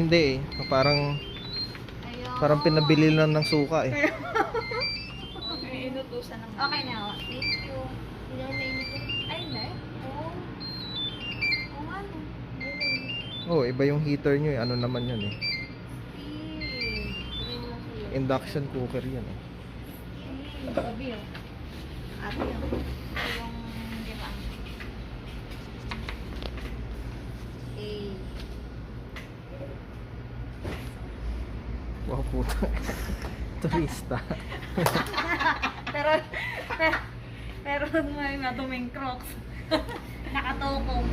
hindi eh. Parang pinabili lang ng suka eh. May inutusan naman. Okay na ako. Thank you. Hindi na mainit. Ay, hindi. Oo. Oo nga no. Oh, iba yung heater nyo eh. Ano naman yan eh. Sabihin mo lang sa'yo. Induction cooker yan eh. Sabi yun. Ate yun. Yung limang. Wow, puta. Turista. pero, pero may maduming crocs. Nakatokong.